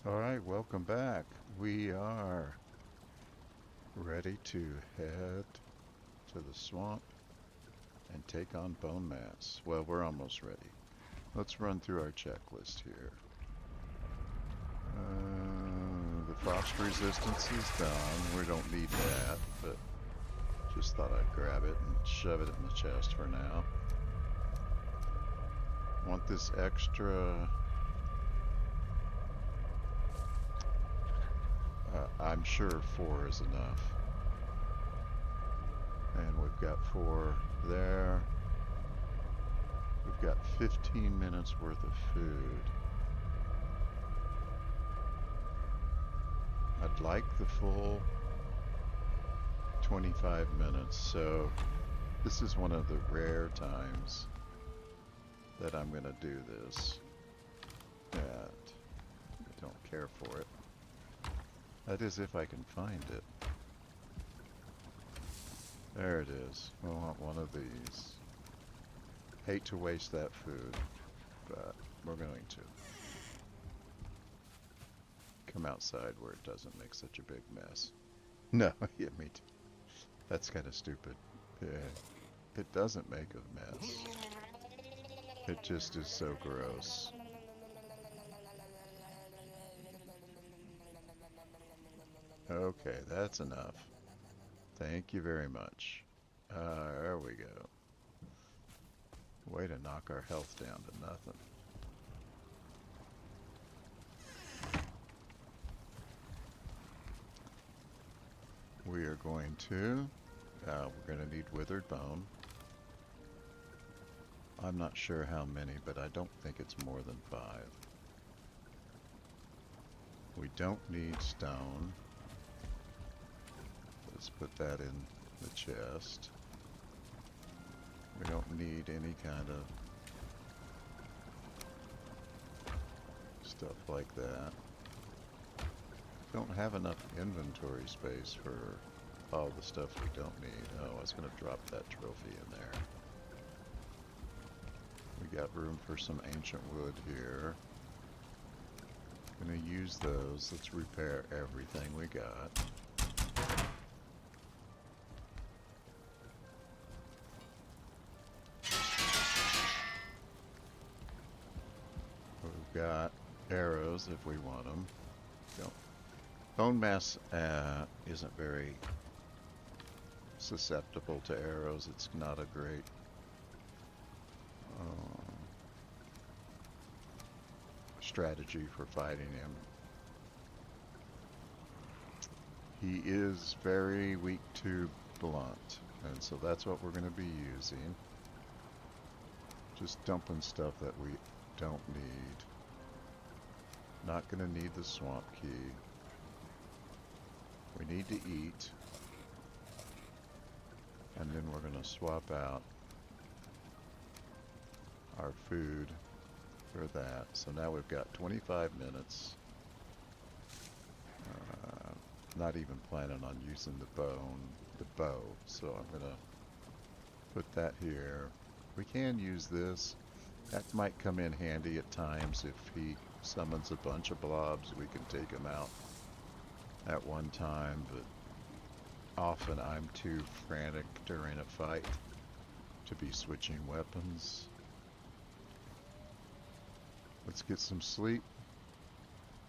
Alright, welcome back. We are ready to head to the swamp and take on Bonemass. Well, we're almost ready. Let's run through our checklist here. The frost resistance is done. We don't need that, but just thought I'd grab it and shove it in the chest for now. Want this extra... I'm sure 4 is enough. And we've got 4 there. We've got 15 minutes worth of food. I'd like the full 25 minutes, so this is one of the rare times that I'm going to do this. That I don't care for it. That is if I can find it. There it is. I want one of these. Hate to waste that food, but we're going to. Come outside where it doesn't make such a big mess. No, yeah, me too. That's kind of stupid. Yeah, it doesn't make a mess. It just is so gross. Okay, that's enough. Thank you very much. There we go. Way to knock our health down to nothing. We are going to, we're going to need withered bone. I'm not sure how many, but I don't think it's more than 5. We don't need stone. Let's put that in the chest. We don't need any kind of stuff like that. Don't have enough inventory space for all the stuff we don't need. Oh, I was going to drop that trophy in there. We got room for some ancient wood here. Gonna use those. Let's repair everything we got. We've got arrows if we want them. Bonemass isn't very susceptible to arrows. It's not a great strategy for fighting him. He is very weak to blunt, and so that's what we're going to be using. Just dumping stuff that we don't need. Not going to need the swamp key. We need to eat, and then we're going to swap out our food for that. So now we've got 25 minutes. Not even planning on using the bow. So I'm going to put that here. We can use this. That might come in handy at times if he summons a bunch of blobs. We can take them out at one time, but often I'm too frantic during a fight to be switching weapons. Let's get some sleep.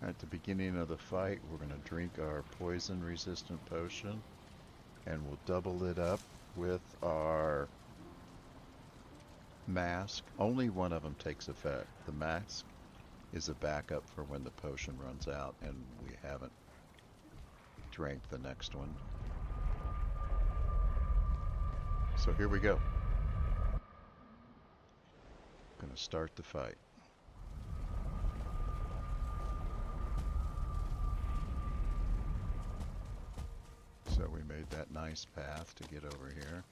At the beginning of the fight, we're going to drink our poison resistant potion, and we'll double it up with our mask. Only one of them takes effect. The mask is a backup for when the potion runs out and we haven't drank the next one. So here we go. Gonna start the fight. So we made that nice path to get over here.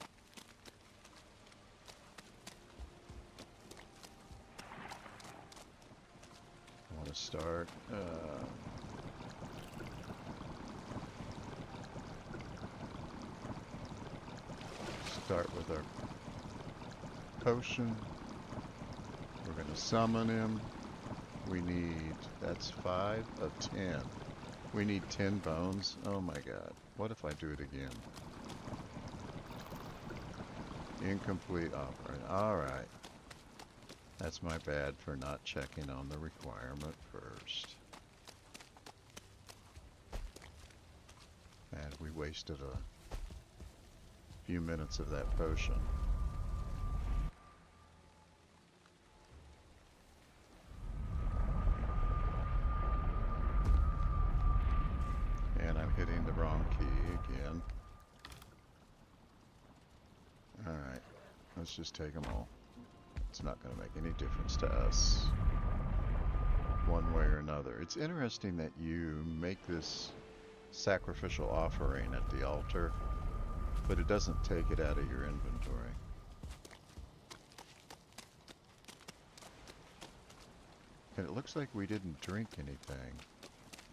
I want to start with our potion. We're going to summon him. We need, that's 5 of 10. We need 10 bones. Oh my god. What if I do it again? Incomplete offering. Alright. That's my bad for not checking on the requirement first. And we wasted a few minutes of that potion. And I'm hitting the wrong key again. Alright, let's just take them all. It's not going to make any difference to us, one way or another. It's interesting that you make this sacrificial offering at the altar, but it doesn't take it out of your inventory. And it looks like we didn't drink anything.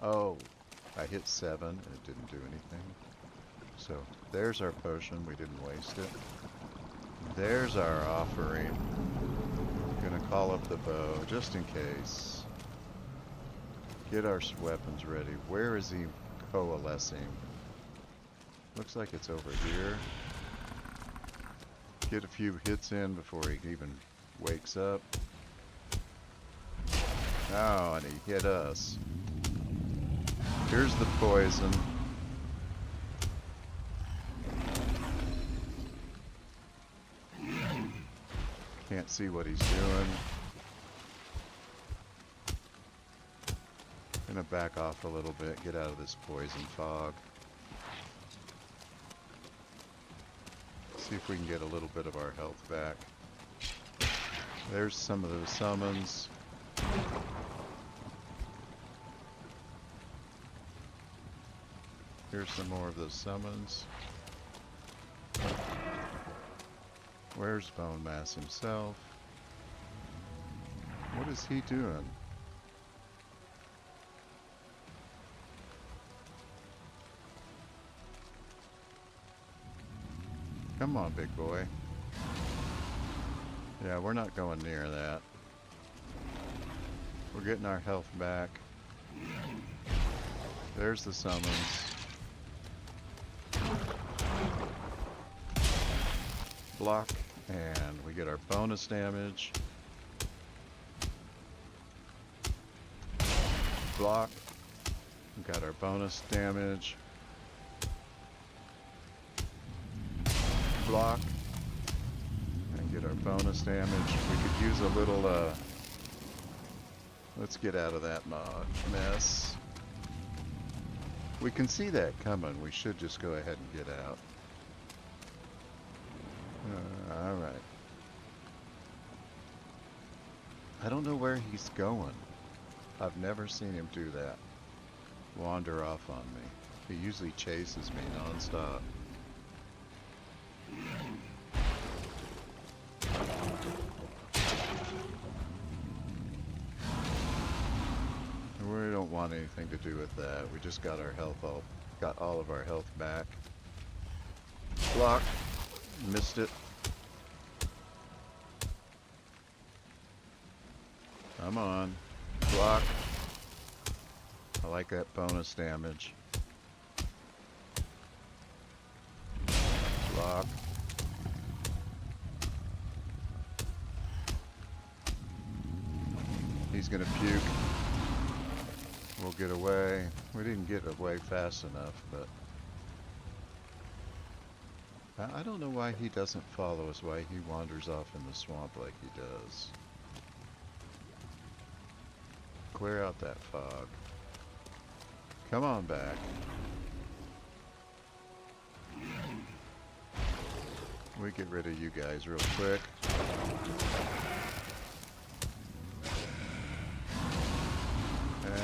Oh, I hit 7 and it didn't do anything. So there's our potion, we didn't waste it. There's our offering. Gonna call up the bow just in case. Get our weapons ready. Where is he coalescing? Looks like it's over here. Get a few hits in before he even wakes up. Oh, and he hit us. Here's the poison. Can't see what he's doing. Gonna back off a little bit, get out of this poison fog. See if we can get a little bit of our health back. There's some of those summons. Here's some more of those summons. Where's Bonemass himself? What is he doing? Come on, big boy. Yeah, we're not going near that. We're getting our health back. There's the summons. Block, and we get our bonus damage. Block. We got our bonus damage. Block. And get our bonus damage. We could use a little, let's get out of that mess. We can see that coming. We should just go ahead and get out. Alright. I don't know where he's going. I've never seen him do that. Wander off on me. He usually chases me non-stop. We don't want anything to do with that. We just got our health got all of our health back. Block. Missed it. Come on. Block. I like that bonus damage. Block. He's gonna puke. We'll get away. We didn't get away fast enough, but I don't know why he doesn't follow us, why he wanders off in the swamp like he does. Clear out that fog. Come on back. We get rid of you guys real quick.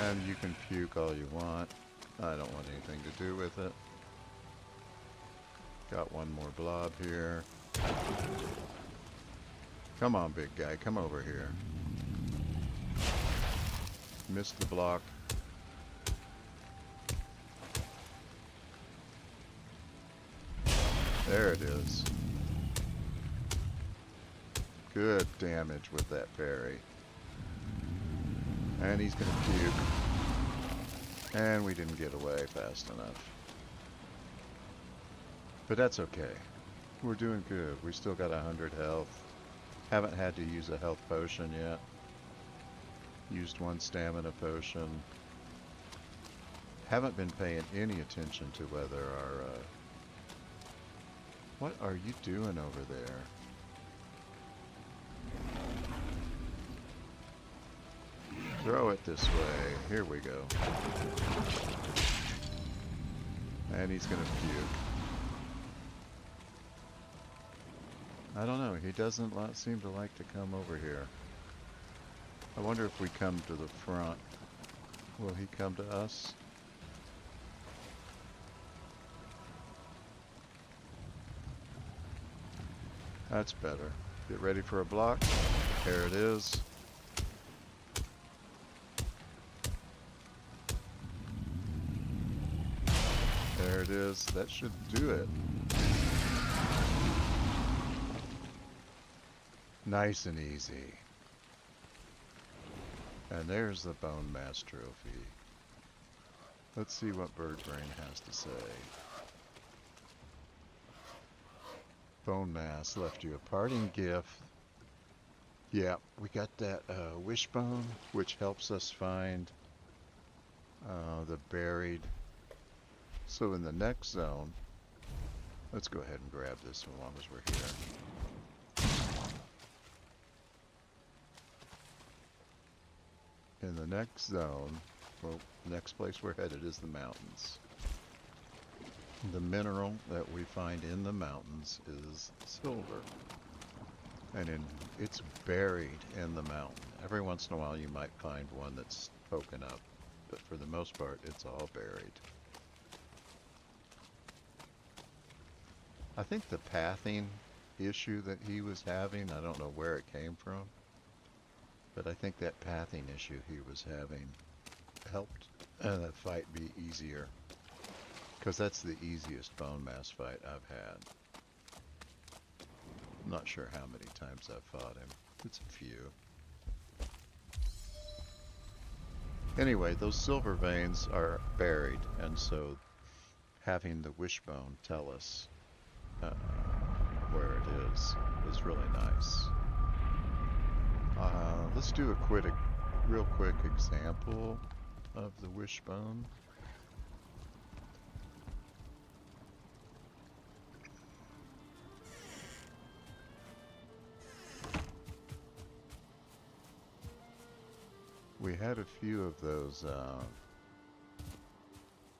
And you can puke all you want. I don't want anything to do with it. Got one more blob here. Come on, big guy, come over here. Missed the block. There it is. Good damage with that berry. And he's gonna puke. And we didn't get away fast enough. But that's okay. We're doing good. We still got 100 health. Haven't had to use a health potion yet. Used one stamina potion. Haven't been paying any attention to whether our... What are you doing over there? Throw it this way. Here we go. And he's gonna puke. I don't know. He doesn't seem to like to come over here. I wonder if we come to the front. Will he come to us? That's better. Get ready for a block. There it is. There it is. That should do it. Nice and easy. And there's the Bonemass trophy. Let's see what Birdbrain has to say. Bonemass left you a parting gift. Yeah, we got that wishbone, which helps us find the buried. So in the next zone, let's go ahead and grab this as long as we're here. In the next zone, well, the next place we're headed is the mountains. The mineral that we find in the mountains is silver. And it's buried in the mountain. Every once in a while you might find one that's poking up, but for the most part it's all buried. I think the pathing issue that he was having, I don't know where it came from, but I think that pathing issue he was having helped that fight be easier. Because that's the easiest Bonemass fight I've had. I'm not sure how many times I've fought him. It's a few. Anyway, those silver veins are buried, and so having the wishbone tell us where it is really nice. Let's do a real quick example of the wishbone. We had a few of those.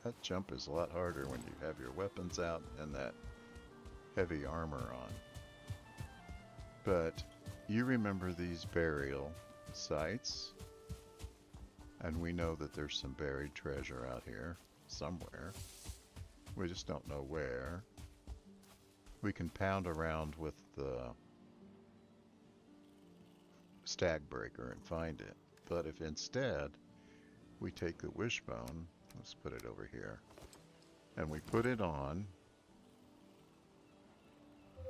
That jump is a lot harder when you have your weapons out and that heavy armor on. But you remember these burial sites, and we know that there's some buried treasure out here somewhere. We just don't know where. We can pound around with the stag breaker and find it. But if instead we take the wishbone, let's put it over here, and we put it on,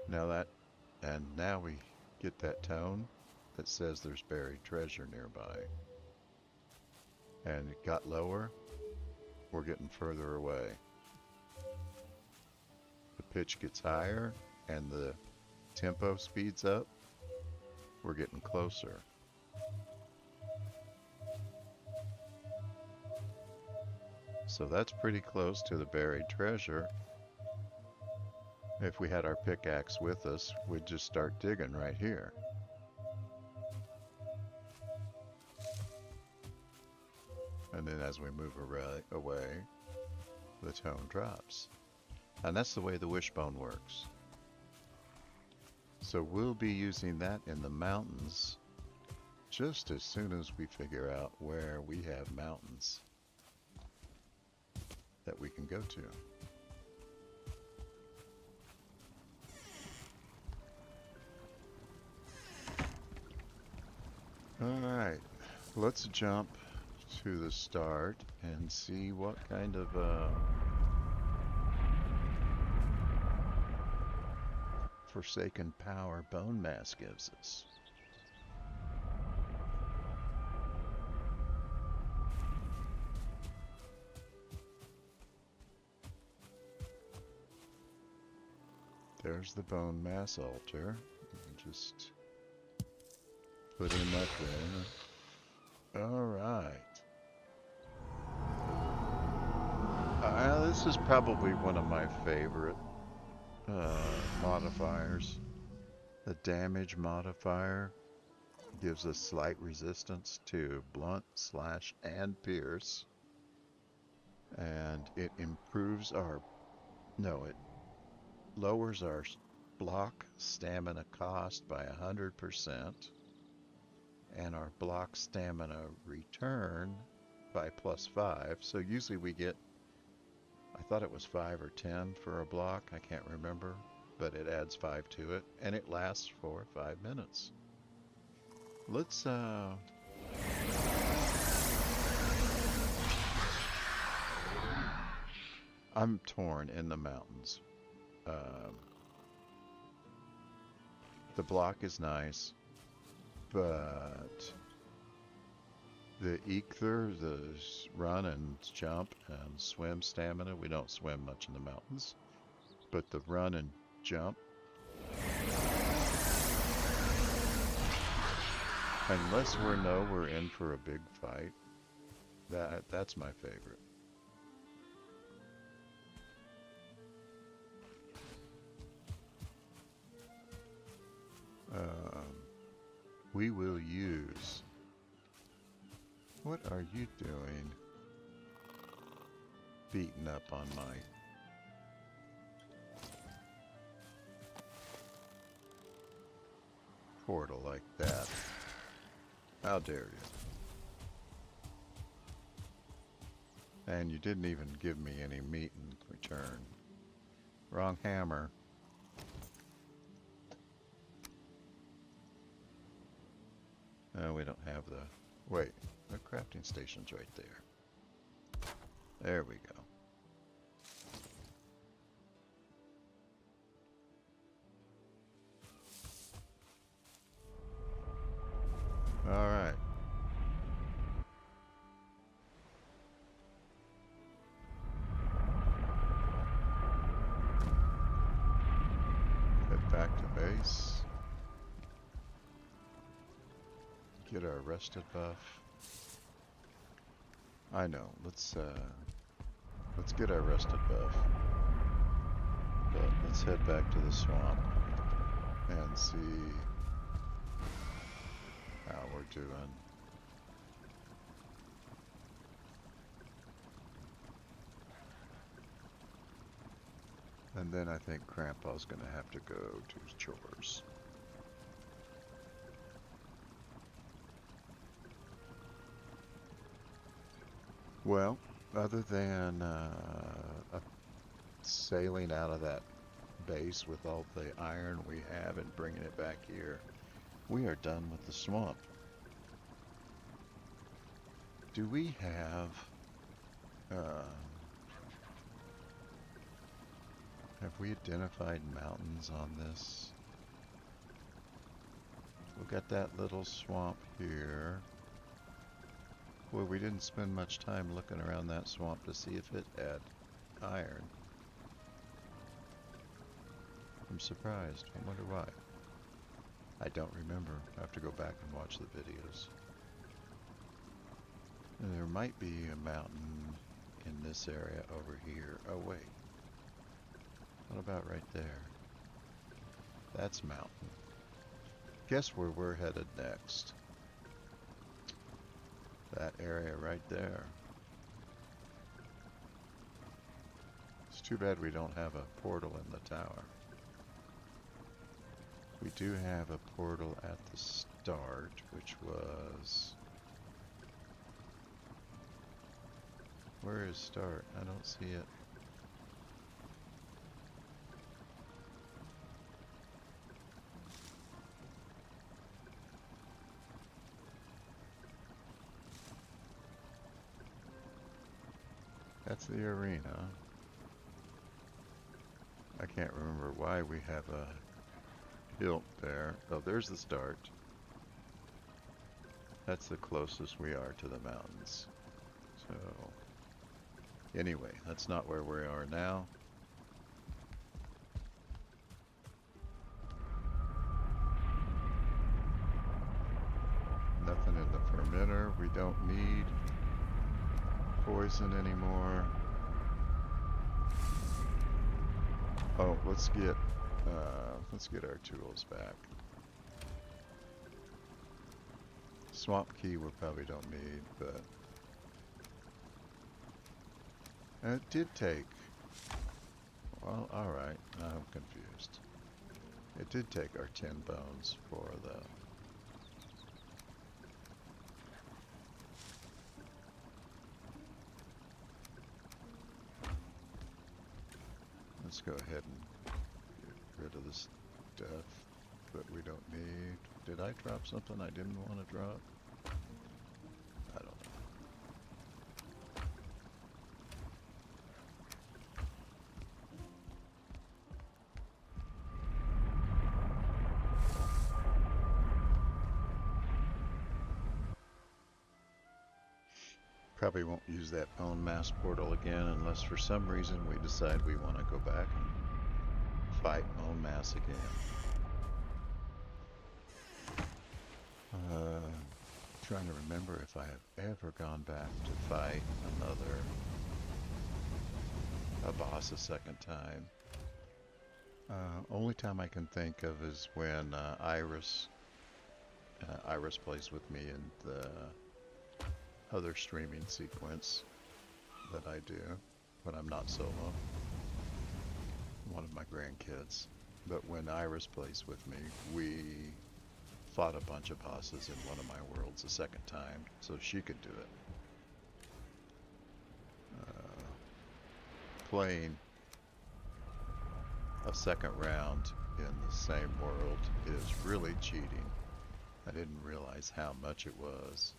now we get that tone that says there's buried treasure nearby. And it got lower, we're getting further away. The pitch gets higher and the tempo speeds up, we're getting closer. So that's pretty close to the buried treasure. If we had our pickaxe with us, we'd just start digging right here. And then as we move away, the tone drops. And that's the way the wishbone works. So we'll be using that in the mountains just as soon as we figure out where we have mountains that we can go to. Alright, let's jump to the start and see what kind of forsaken power Bonemass gives us. there's the bone mass altar. Just put in that there. Alright. This is probably one of my favorite modifiers. The damage modifier gives us slight resistance to blunt, slash, and pierce. And it improves our... No, it lowers our block stamina cost by 100%. And our block stamina return by +5. So usually we get... I thought it was 5 or 10 for a block. I can't remember. But it adds 5 to it. And it lasts for 5 minutes. Let's... I'm torn in the mountains. The block is nice, but the ether, the run and jump and swim stamina, we don't swim much in the mountains, but the run and jump, unless we know we're in for a big fight, that's my favorite. We will use... What are you doing? Beating up on my... portal like that. How dare you? And you didn't even give me any meat in return. Wrong hammer. We don't have the... Wait, the crafting station's right there. There we go. Alright. Head back to base. Get our rested buff. I know, let's get our rested buff. But let's head back to the swamp and see how we're doing. And then I think Grandpa's gonna have to go to chores. Well, other than sailing out of that base with all the iron we have and bringing it back here, we are done with the swamp. Do we have we identified mountains on this? We got that little swamp here. Well, we didn't spend much time looking around that swamp to see if it had iron. I'm surprised. I wonder why. I don't remember. I have to go back and watch the videos. And there might be a mountain in this area over here. Oh, wait. What about right there? That's mountain. Guess where we're headed next? That area right there. It's too bad we don't have a portal in the tower. We do have a portal at the start, which was... Where is start? I don't see it. That's the arena. I can't remember why we have a hilt there. Oh, there's the start. That's the closest we are to the mountains. So, anyway, that's not where we are now. fermenter. We don't need poison anymore. Oh, let's get our tools back. Swamp key we probably don't need, but it did take. Well, all right. Now I'm confused. It did take our 10 bones for the. Let's go ahead and get rid of this stuff that we don't need. Did I drop something I didn't want to drop? I don't know. Probably won't use that Bonemass portal again unless for some reason we decide we want to go back and fight Bonemass again. Trying to remember if I have ever gone back to fight a boss a second time. Only time I can think of is when Iris plays with me in the other streaming sequence that I do when I'm not solo. One of my grandkids. But when Iris plays with me, we fought a bunch of bosses in one of my worlds a second time, so she could do it. Playing a second round in the same world is really cheating. I didn't realize how much it was.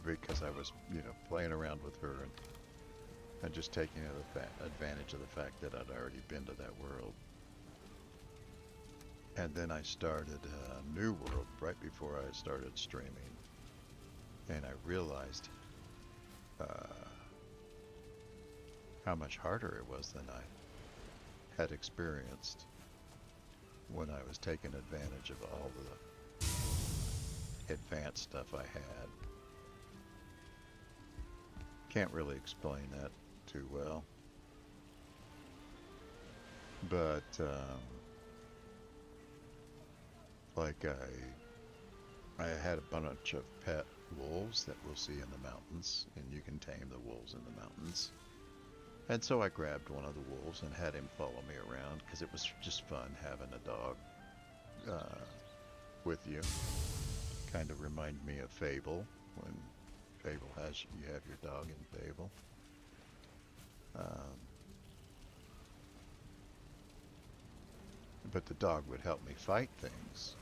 Because I was, playing around with her and just taking advantage of the fact that I'd already been to that world. And then I started a new world right before I started streaming. And I realized how much harder it was than I had experienced when I was taking advantage of all the advanced stuff I had. Can't really explain that too well. But, like I had a bunch of pet wolves that we'll see in the mountains, and you can tame the wolves in the mountains. And so I grabbed one of the wolves and had him follow me around, because it was just fun having a dog with you. Kind of reminded me of Fable, when Fable you have your dog in Fable. But the dog would help me fight things.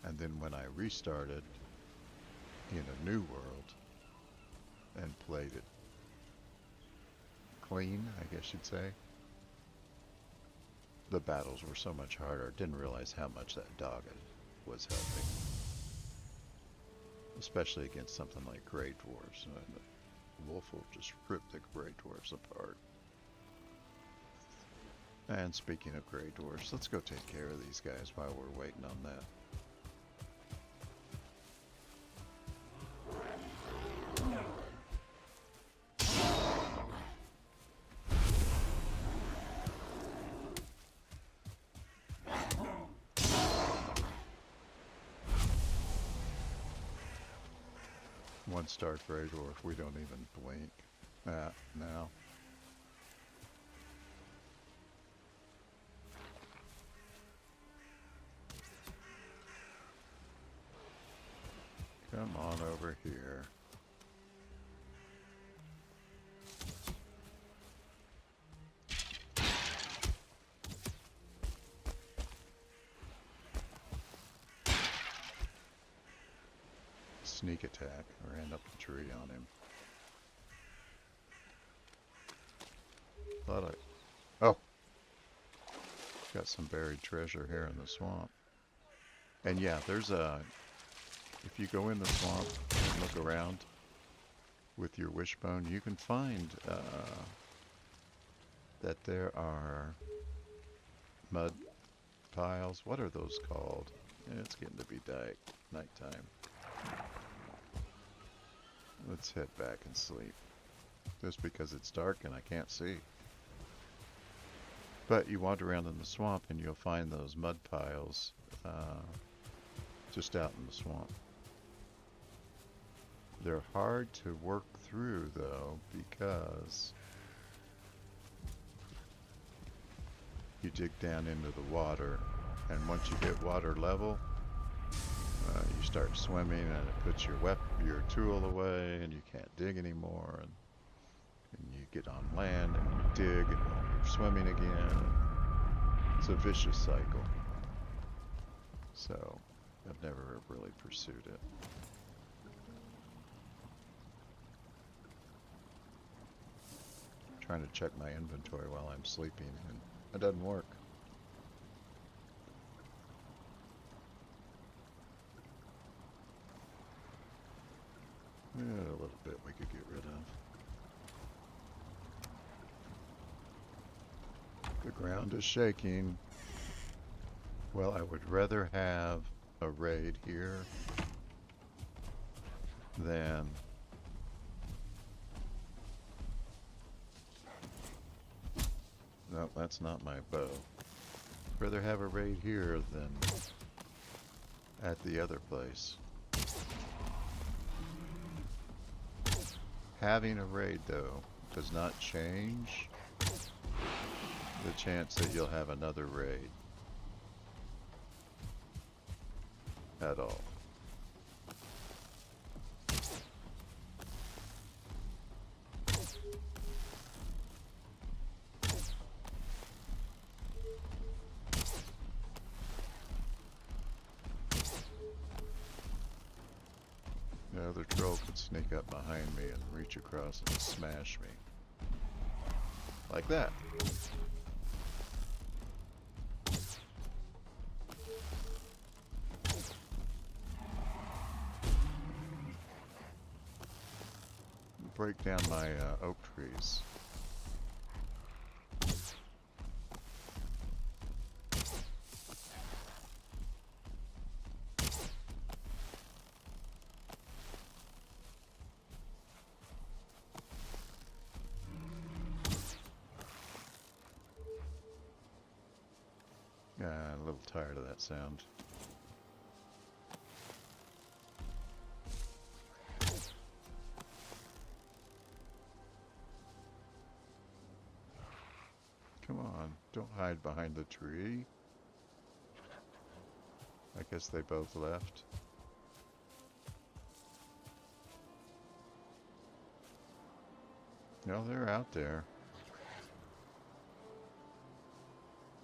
And then when I restarted in a new world and played it clean, I guess you'd say, the battles were so much harder. I didn't realize how much that dog was helping. Especially against something like Grey Dwarves. The wolf will just rip the Grey Dwarves apart. And speaking of Grey Dwarves, let's go take care of these guys while we're waiting on that. One-star Grey Dwarf, we don't even blink. Now. Come on over here. Sneak attack. I ran up the tree on him. Oh! Got some buried treasure here in the swamp. And yeah, there's if you go in the swamp and look around with your wishbone, you can find that there are mud piles. What are those called? It's getting to be nighttime. Let's head back and sleep. Just because it's dark and I can't see. But you wander around in the swamp and you'll find those mud piles just out in the swamp. They're hard to work through though because you dig down into the water, and once you hit water level, you start swimming and it puts your tool away and you can't dig anymore, and you get on land and you dig and you're swimming again. It's a vicious cycle. So I've never really pursued it. Trying to check my inventory while I'm sleeping and it doesn't work. A little bit we could get rid of. The ground is shaking. Well, I would rather have a raid here than no, that's not my bow. Rather have a raid here than at the other place. Having a raid, though, does not change the chance that you'll have another raid at all. The other troll could sneak up behind me and reach across and smash me. Like that. Break down my oak trees. Yeah, a little tired of that sound. Come on, don't hide behind the tree. I guess they both left. No, they're out there.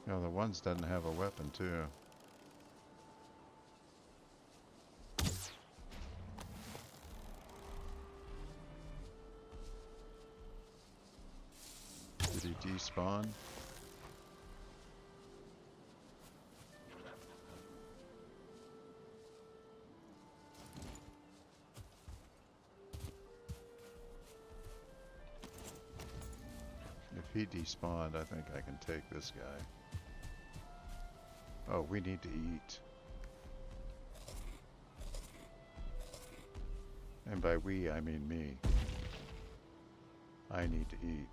No, the ones doesn't have a weapon too. Did he despawn? If he despawned, I think I can take this guy. Oh, we need to eat. And by we, I mean me. I need to eat.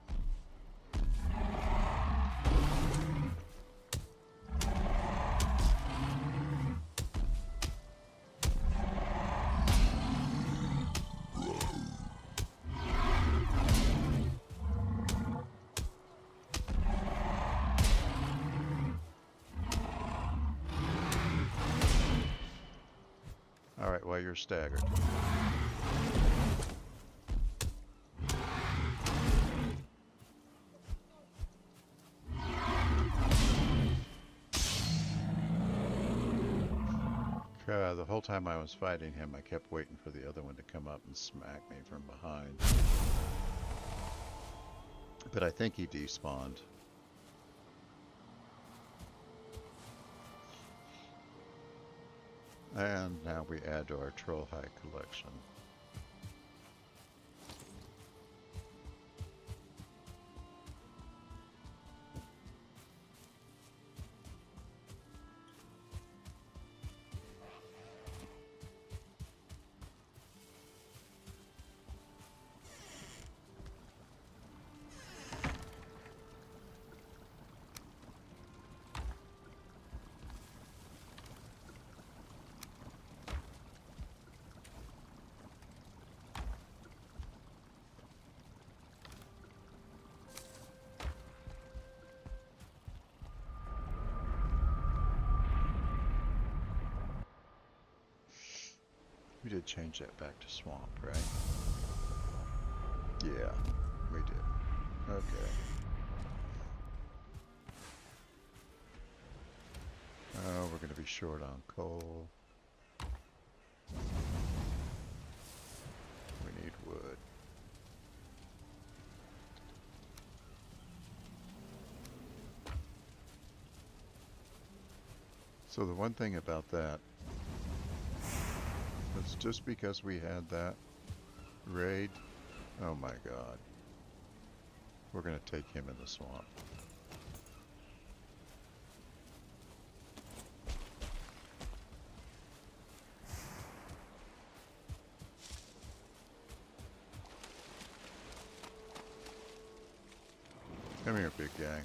Alright, well, you're staggered. The whole time I was fighting him, I kept waiting for the other one to come up and smack me from behind. But I think he despawned. And now we add to our Troll High collection. We did change that back to swamp, right? Yeah, we did. Okay. Oh, we're going to be short on coal. We need wood. So the one thing about that is just because we had that raid, oh my god, we're going to take him in the swamp. Come here, big guy.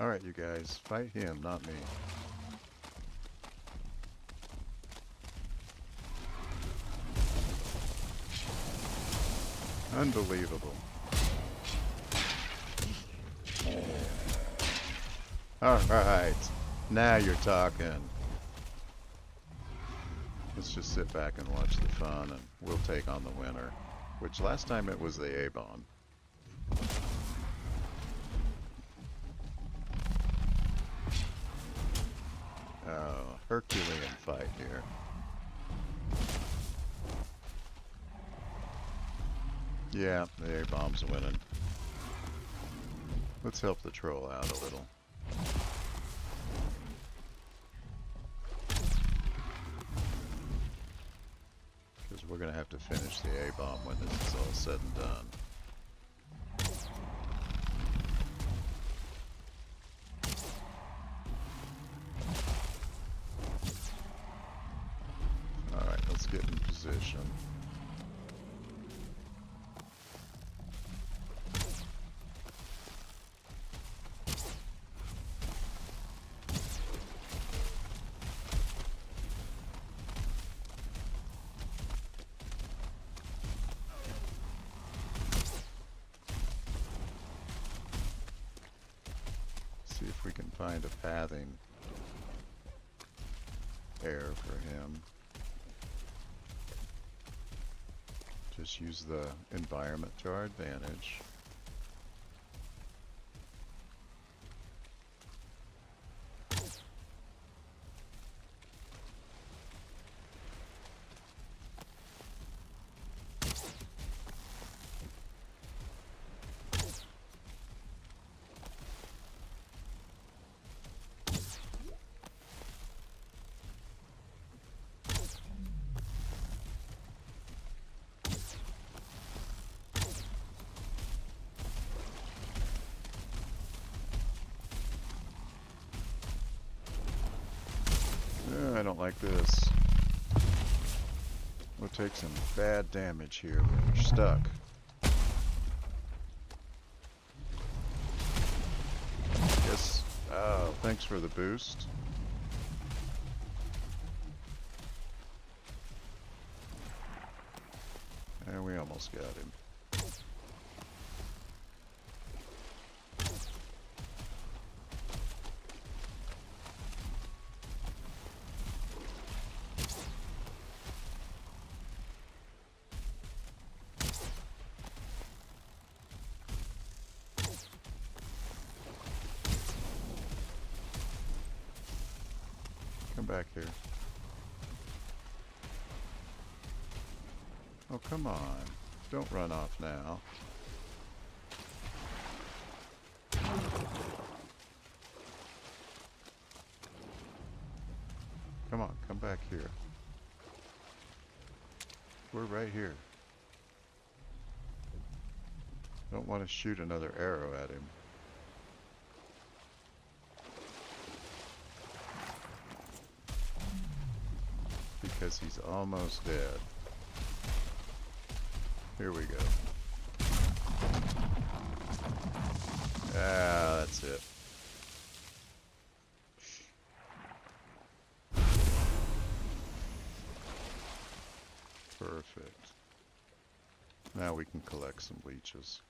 Alright, you guys, fight him, not me. Unbelievable. Alright, now you're talking. Let's just sit back and watch the fun, and we'll take on the winner. Which last time it was the A-bomb. Oh, Herculean fight here. Yeah, the A-bomb's winning. Let's help the troll out a little. Because we're going to have to finish the A-bomb when this is all said and done. Alright, let's get in position. See if we can find a pathing air for him. Just use the environment to our advantage. I don't like this. We'll take some bad damage here when we're stuck. Yes. Oh, thanks for the boost. And we almost got him. Come back here. Oh, come on. Don't run off now. Come back here. We're right here. Don't want to shoot another arrow at him. Because he's almost dead. Here we go. Ah, that's it. Perfect. Now we can collect some leeches.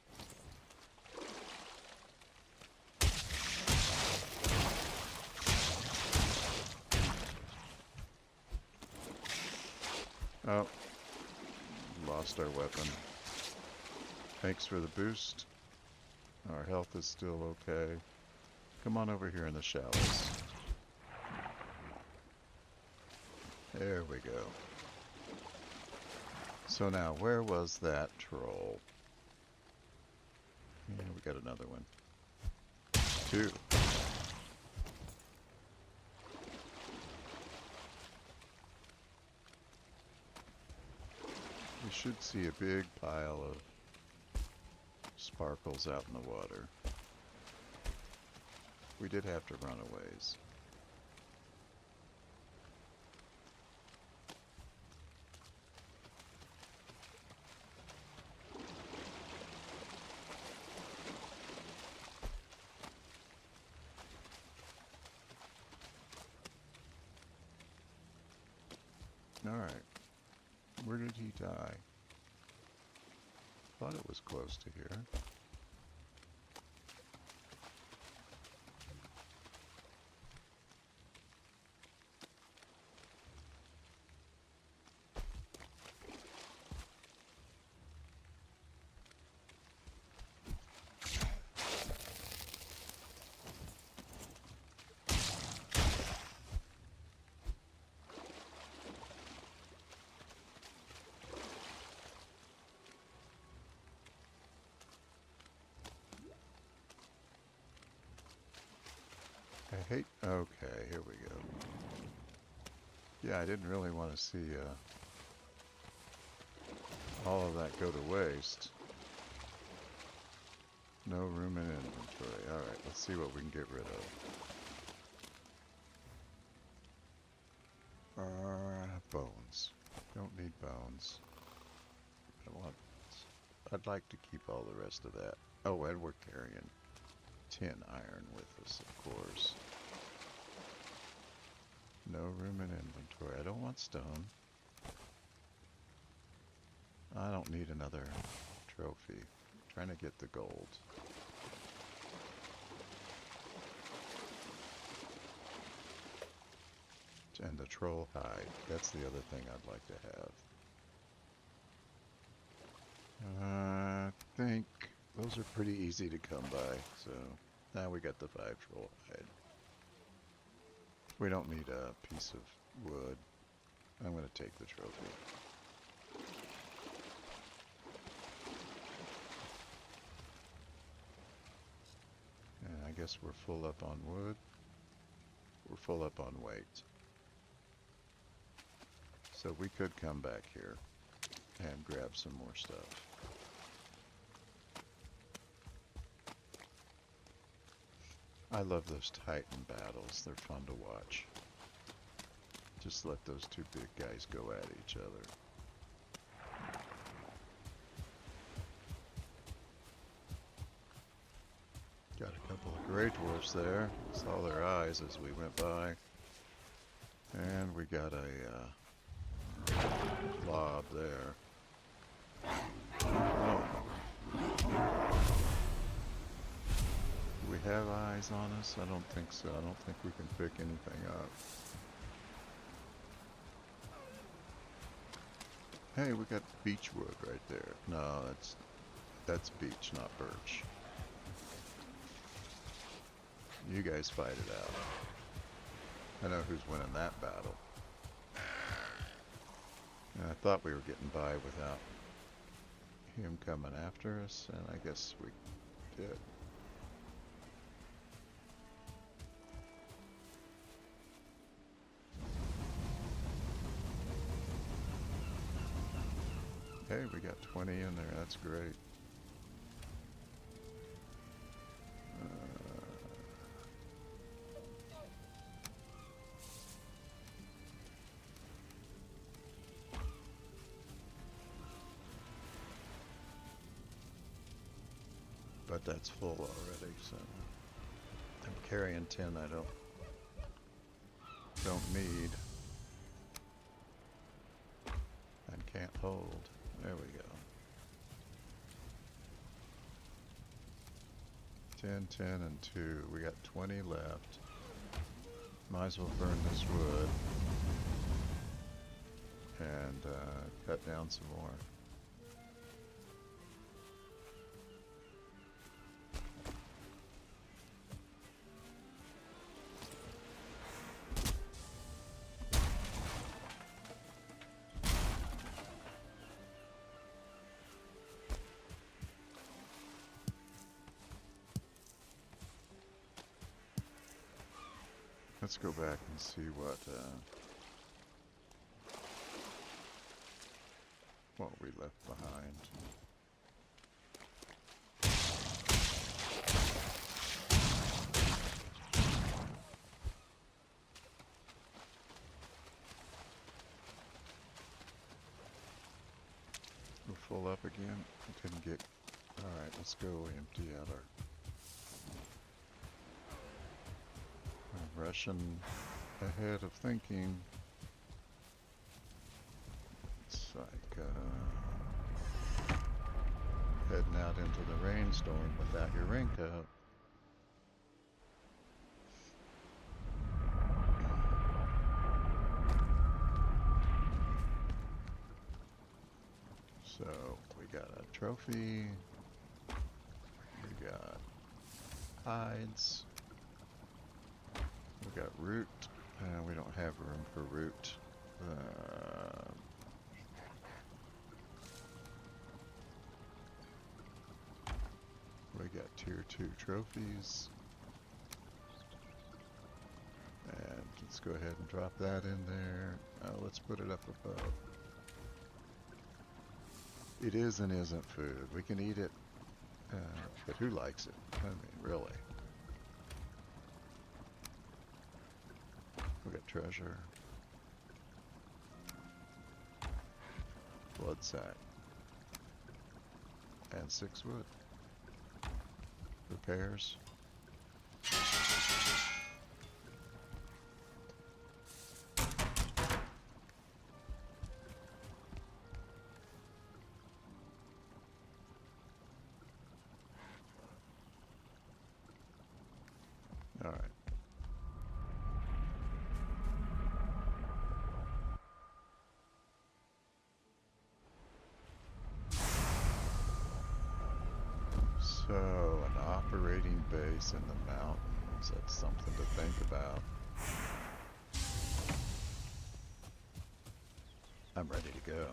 Oh, lost our weapon. Thanks for the boost. Our health is still okay. Come on over here in the shallows. There we go. So now, where was that troll? Yeah, we got another one. 2. We should see a big pile of sparkles out in the water. We did have to run a ways. Alright. Where did he die? Thought it was close to here. I hate... Okay, here we go. Yeah, I didn't really want to see all of that go to waste. No room in inventory. Alright, let's see what we can get rid of. Bones. Don't need bones. I'd like to keep all the rest of that. Oh, and we're carrying tin iron with us, of course. No room in inventory. I don't want stone. I don't need another trophy. I'm trying to get the gold. And the troll hide. That's the other thing I'd like to have. I think those are pretty easy to come by, so now we got the 5 troll hide. We don't need a piece of wood. I'm going to take the trophy. And I guess we're full up on wood. We're full up on weight. So we could come back here and grab some more stuff. I love those Titan battles. They're fun to watch. Just let those 2 big guys go at each other. Got a couple of Grey Dwarfs there. Saw their eyes as we went by. And we got a blob there. Oh. Do we have eyes on us? I don't think so. I don't think we can pick anything up. Hey, we got beech wood right there. No, that's beech, not birch. You guys fight it out. I know who's winning that battle. And I thought we were getting by without him coming after us, and I guess we did. Hey, we got 20 in there. That's great. But that's full already, so I'm carrying 10 I don't need and can't hold. There we go. 10, 10, and 2. We got 20 left. Might as well burn this wood and cut down some more. Let's go back and see what we left behind. We're full up again. We couldn't get. All right, let's go empty out our. I'm rushing ahead of thinking. It's like heading out into the rainstorm without your raincoat. So we got a trophy. We got hides. We got root. We don't have room for root. We got tier 2 trophies. And let's go ahead and drop that in there. Let's put it up above. It is and isn't food. We can eat it, but who likes it? I mean, really. We got treasure. Blood sack. And 6 wood. Repairs. All right. So, an operating base in the mountains, that's something to think about. I'm ready to go.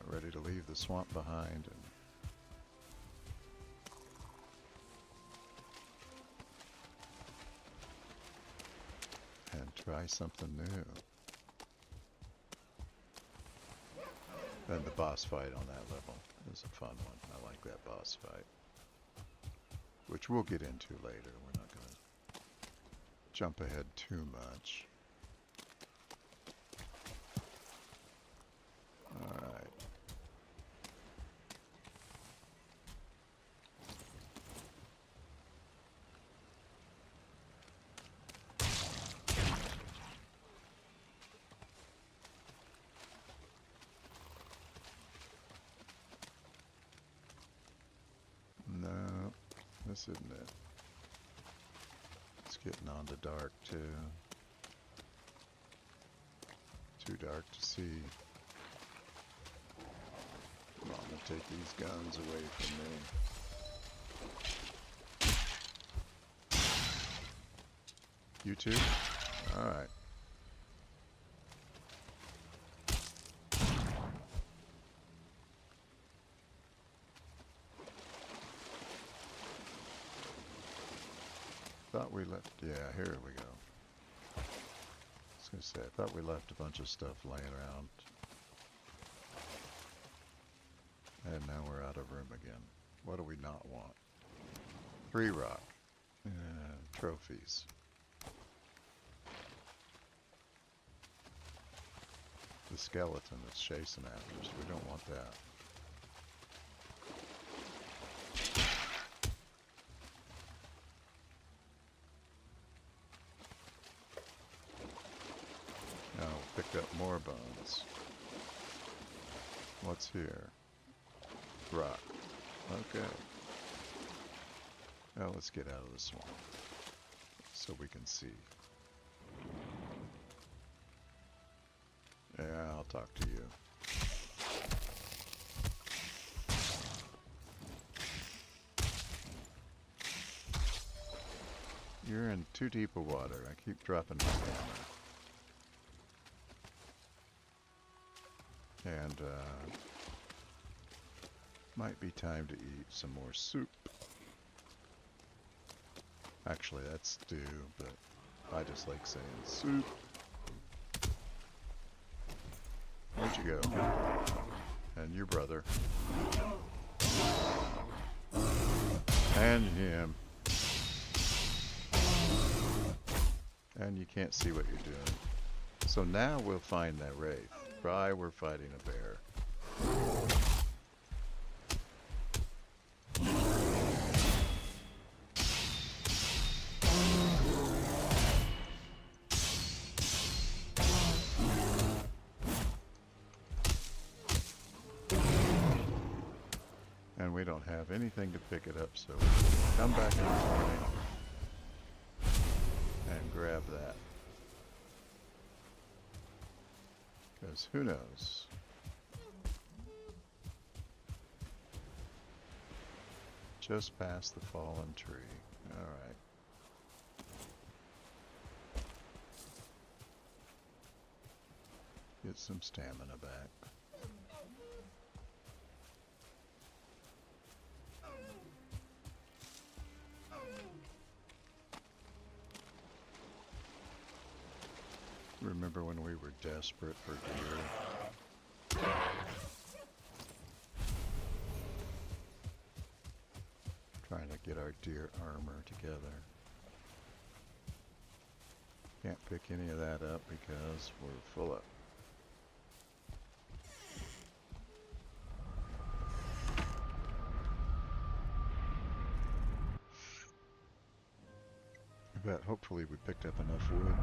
Ready to leave the swamp behind and try something new. And the boss fight on that level is a fun one. I like that boss fight. Which we'll get into later. We're not going to jump ahead too much. Alright. No, this isn't it. It's getting on to dark too. Too dark to see. I'm gonna take these guns away from me. You too? Alright. Thought we left, yeah, here we go. I was gonna say, I thought we left a bunch of stuff laying around. and now we're out of room again. What do we not want? 3 rock. Trophies. The skeleton that's chasing after us. We don't want that. Now we'll pick up more bones. What's here? Rock. Okay. Now let's get out of the swamp so we can see. Yeah, I'll talk to you. You're in too deep of water. I keep dropping my hammer. And, might be time to eat some more soup. Actually, that's stew, but I just like saying soup. Where'd you go? And your brother. And him. And you can't see what you're doing. So now we'll find that wraith. Right, we're fighting a bear. And we don't have anything to pick it up, so come back in the morning and grab that. Because who knows? Just past the fallen tree. Alright. Get some stamina back. Remember when we were desperate for gear? Trying to get our deer armor together. Can't pick any of that up because we're full up. But hopefully we picked up enough wood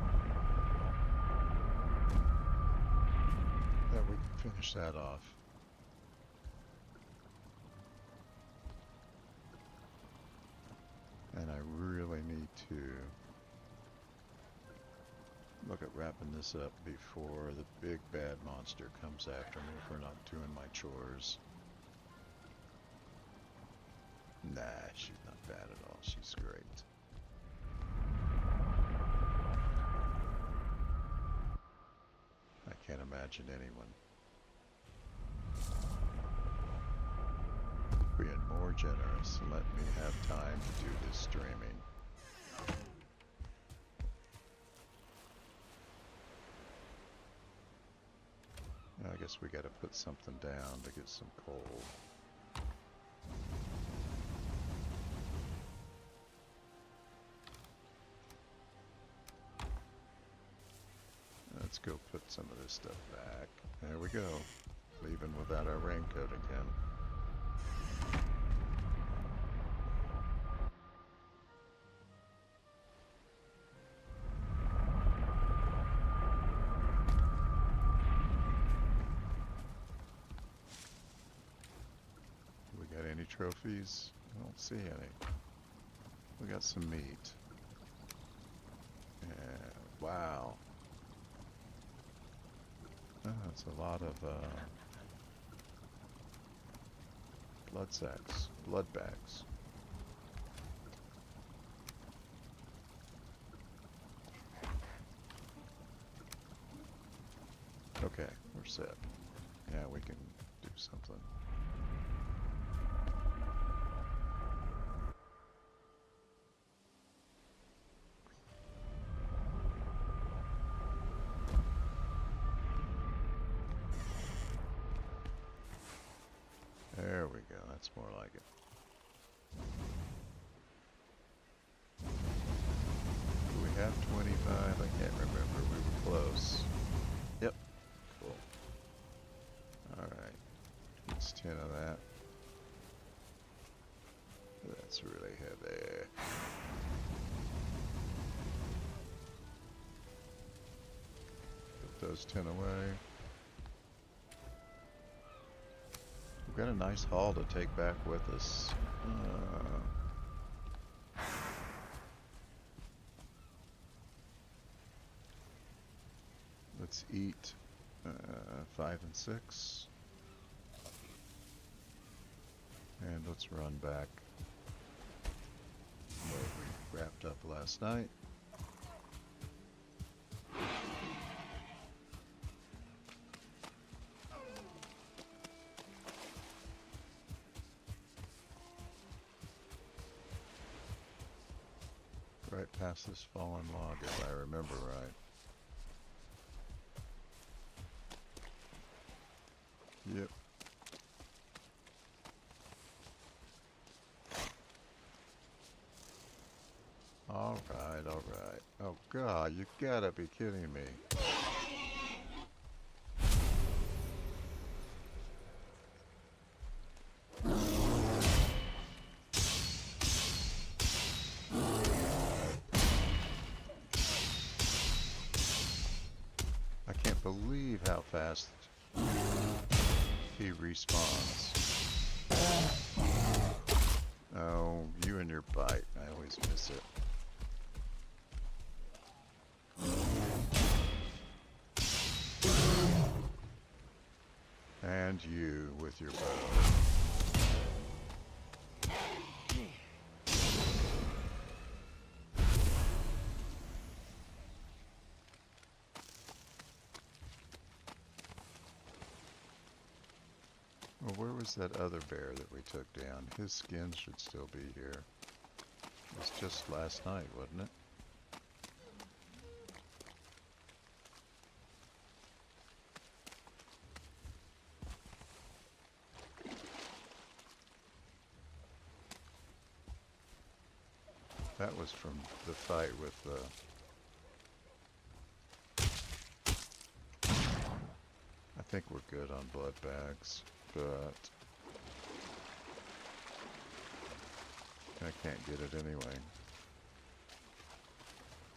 that we can finish that off. And I really need to look at wrapping this up before the big bad monster comes after me for not doing my chores. Nah, she's not bad at all. She's great. I can't imagine anyone being more generous and let me have time to do this streaming. I guess we gotta put something down to get some coal. Let's go put some of this stuff back. There we go. Leaving without our raincoat again. We got any trophies? I don't see any. We got some meat. Wow. Oh, it's a lot of blood sacks, blood bags. Okay, we're set. Yeah, we can do something. There we that's more like it. Do we have 25? I can't remember. We were close. Yep. Cool. Alright. It's 10 of that. That's really heavy. Put those 10 away. We've got a nice haul to take back with us. Let's eat 5 and 6. And let's run back where we wrapped up last night. Right past this fallen log, if I remember right. Yep. Alright, alright. Oh god, you gotta be kidding me. I can't believe how fast he respawns. Oh, you and your bite. I always miss it. And you with your bow. Well, where was that other bear that we took down? His skin should still be here. It was just last night, wasn't it? That was from the fight with the... I think we're good on blood bags, but... I can't get it anyway.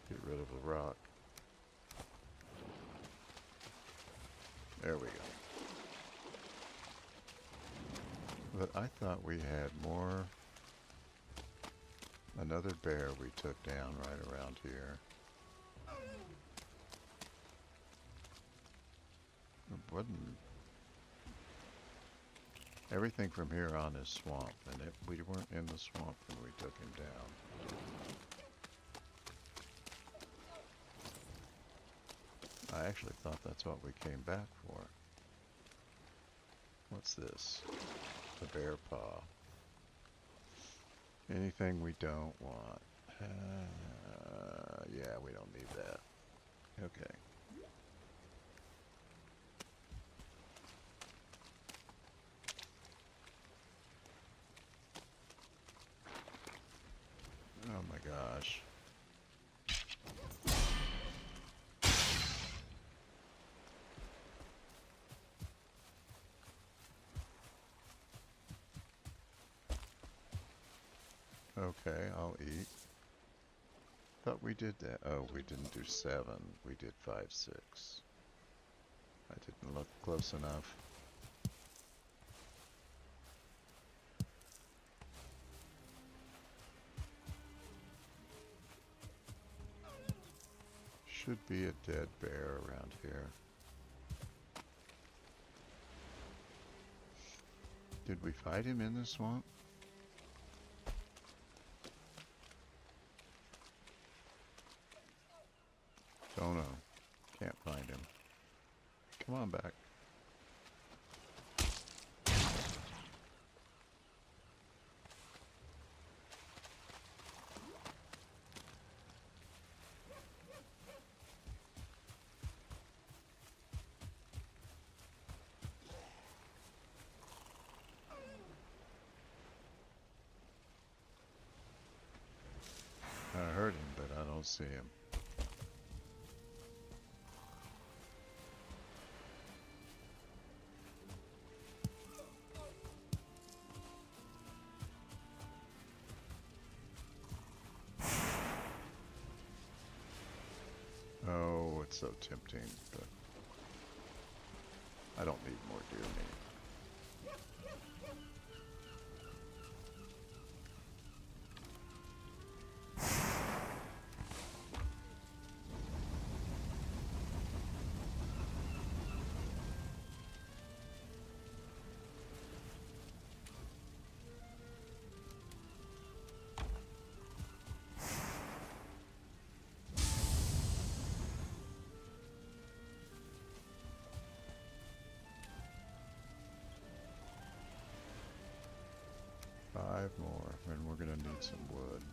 Get rid of the rock. There we go. But I thought we had more... Another bear we took down right around here. It wasn't... Everything from here on is swamp, and we weren't in the swamp when we took him down. I actually thought that's what we came back for. What's this? The bear paw. Anything we don't want. Yeah, we don't need that. Okay. Oh my gosh. Okay, I'll eat. Thought we did that. Oh, we didn't do 7. We did 5, 6. I didn't look close enough. Should be a dead bear around here. Did we fight him in the swamp? Don't know. Can't find him. Come on back. We'll see him. Oh, it's so tempting, but I don't need more deer meat. Five more, and we're gonna need some wood.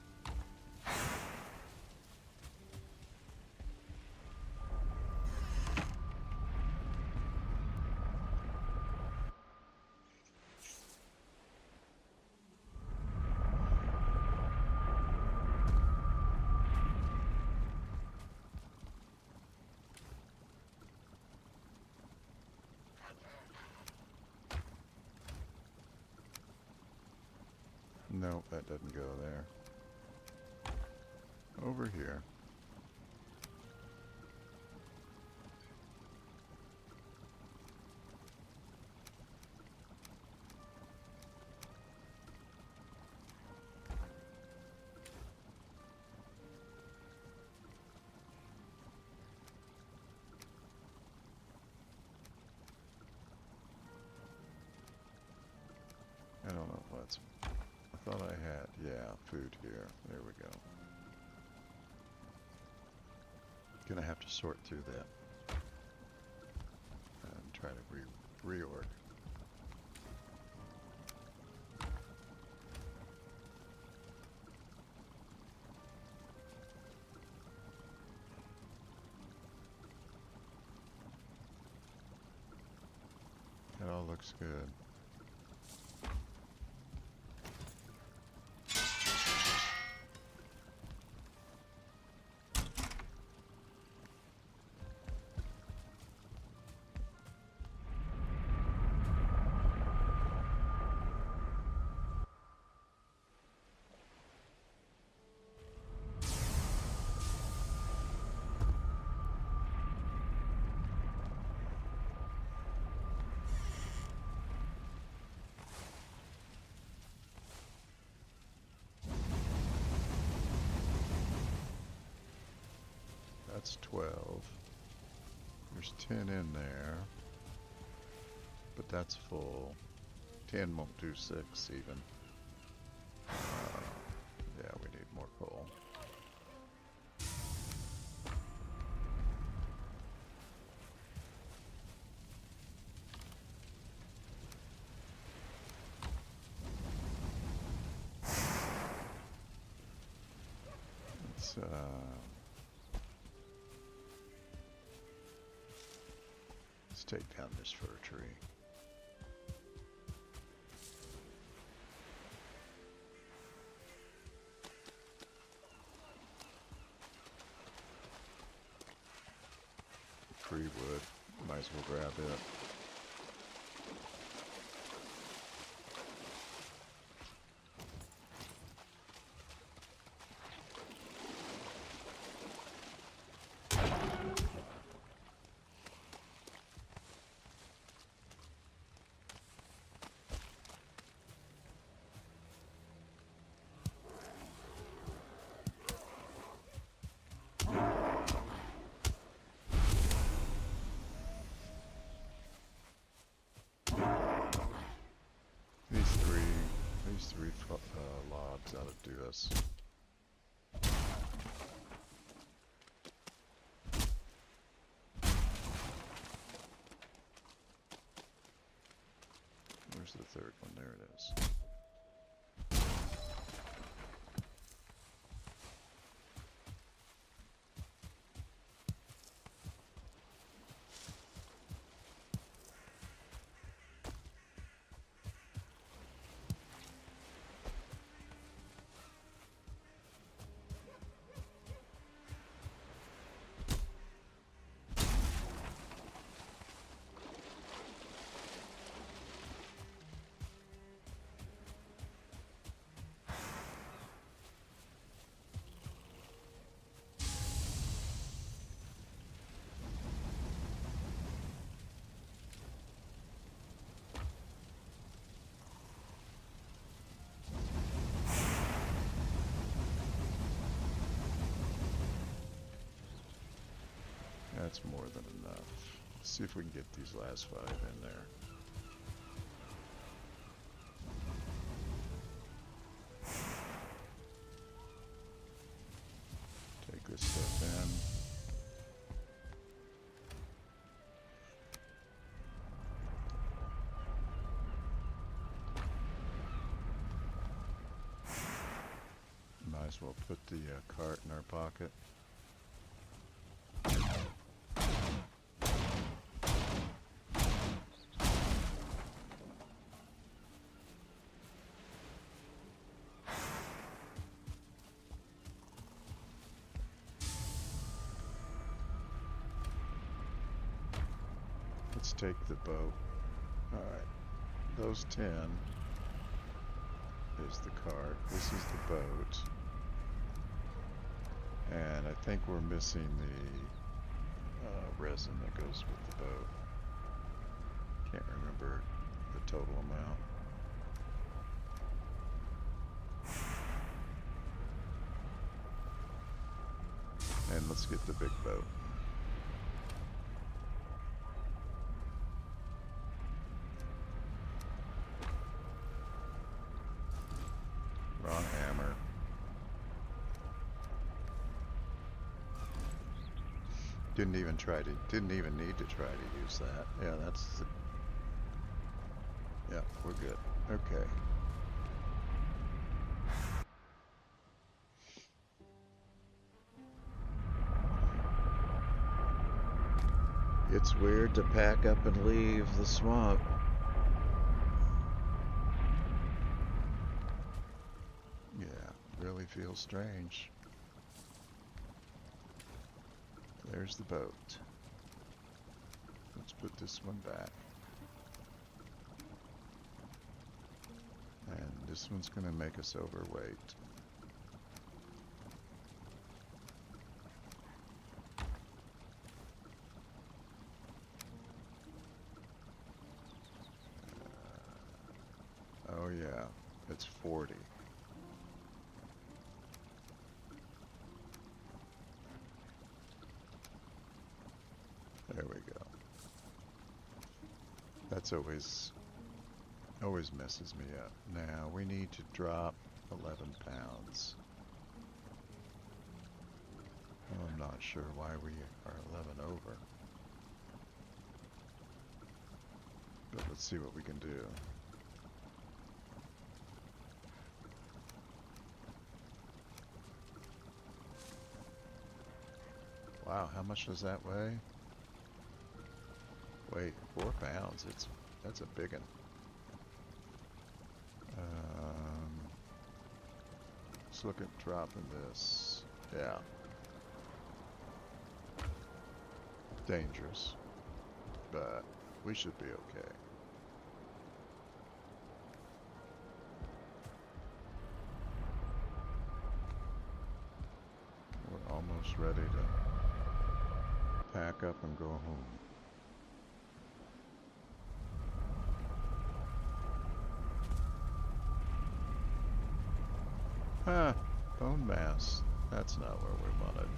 Nope, that doesn't go there. Over here. I don't know if that's... I thought I had, yeah, food here. There we go. Gonna have to sort through that and try to reorg. That all looks good. That's 12. There's 10 in there. But that's full. 10 won't do 6 even. Yeah, we need more coal. Let's take down this fir tree. Tree wood, might as well grab it. These three logs ought to do us. Where's the third one? There it is. That's more than enough. Let's see if we can get these last 5 in there. Take this stuff in. Might as well put the cart in our pocket. Let's take the boat. Alright, those 10 is the cart, this is the boat, and I think we're missing the resin that goes with the boat. Can't remember the total amount. And let's get the big boat. Wrong hammer. Didn't even need to try to use that. Yeah, that's the, yeah, we're good. Okay. It's weird to pack up and leave the swamp. Yeah, really feels strange. There's the boat. Let's put this one back. And this one's gonna make us overweight. Oh yeah, it's 40. There we go. That's always messes me up. Now we need to drop 11 pounds. I'm not sure why we are 11 over. But let's see what we can do. Wow, how much does that weigh? Wait, 4 pounds. That's a big one. Let's look at dropping this. Yeah. Dangerous, but we should be okay. We're almost ready to pack up and go home. Huh, Bonemass. That's not where we wanted.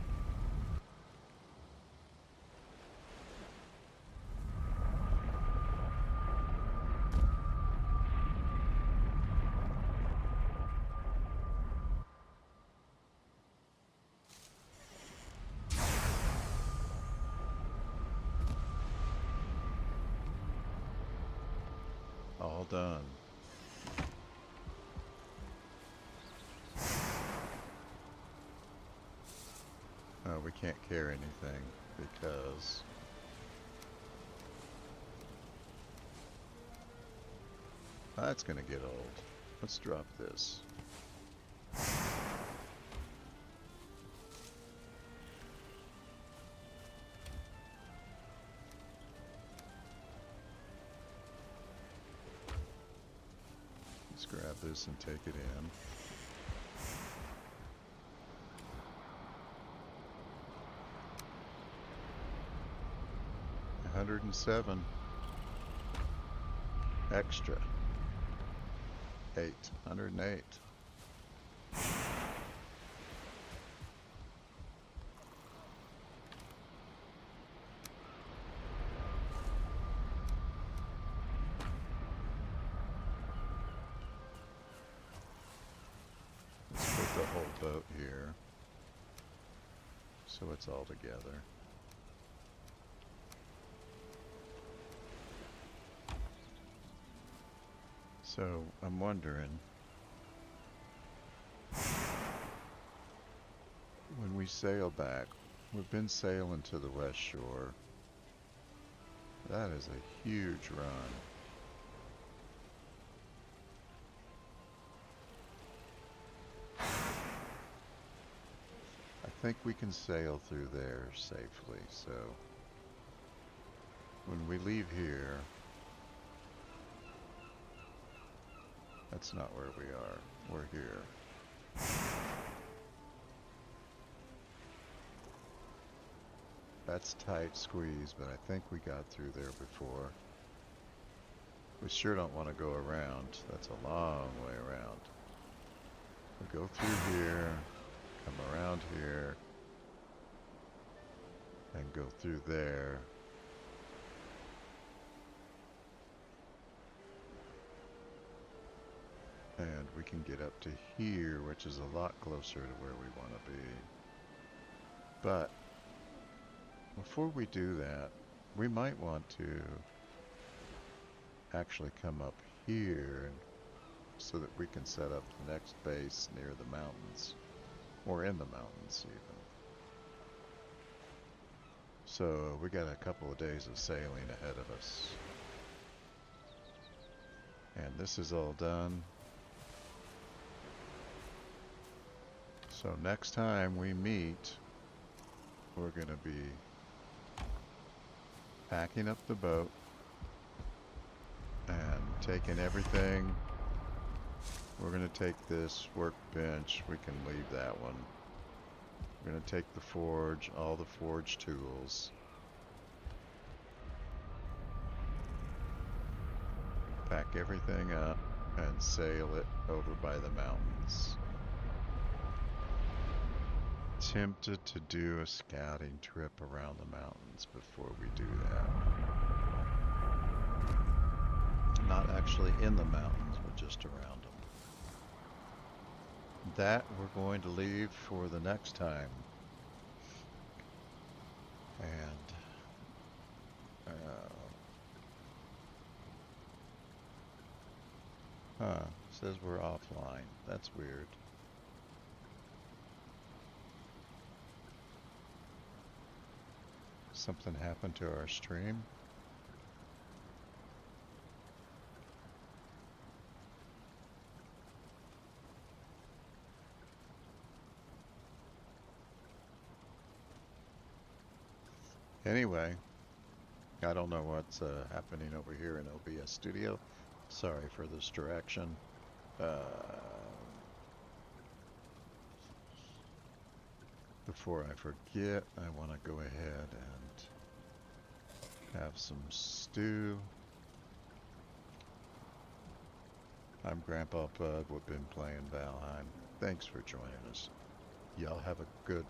All done. We can't carry anything because that's gonna get old. Let's drop this. Let's grab this and take it in. $107 extra. 108. the whole boat here, so it's all together. So I'm wondering, when we sail back, we've been sailing to the west shore. That is a huge run. I think we can sail through there safely, so when we leave here, that's not where we are. We're here. That's tight squeeze, but I think we got through there before. We sure don't want to go around. That's a long way around. We go through here, come around here, and go through there. And we can get up to here, which is a lot closer to where we want to be. But before we do that, we might want to actually come up here so that we can set up the next base near the mountains, or in the mountains even. So we got a couple of days of sailing ahead of us. And this is all done. So next time we meet, we're going to be packing up the boat and taking everything. We're going to take this workbench. We can leave that one. We're going to take the forge, all the forge tools. Pack everything up and sail it over by the mountains. Tempted to do a scouting trip around the mountains before we do that. Not actually in the mountains, but just around them. That we're going to leave for the next time. And says we're offline. That's weird. Something happened to our stream. Anyway, I don't know what's happening over here in OBS Studio. Sorry for this distraction. Before I forget, I want to go ahead and have some stew. I'm Grandpa Bud. We've been playing Valheim. Thanks for joining us. Y'all have a good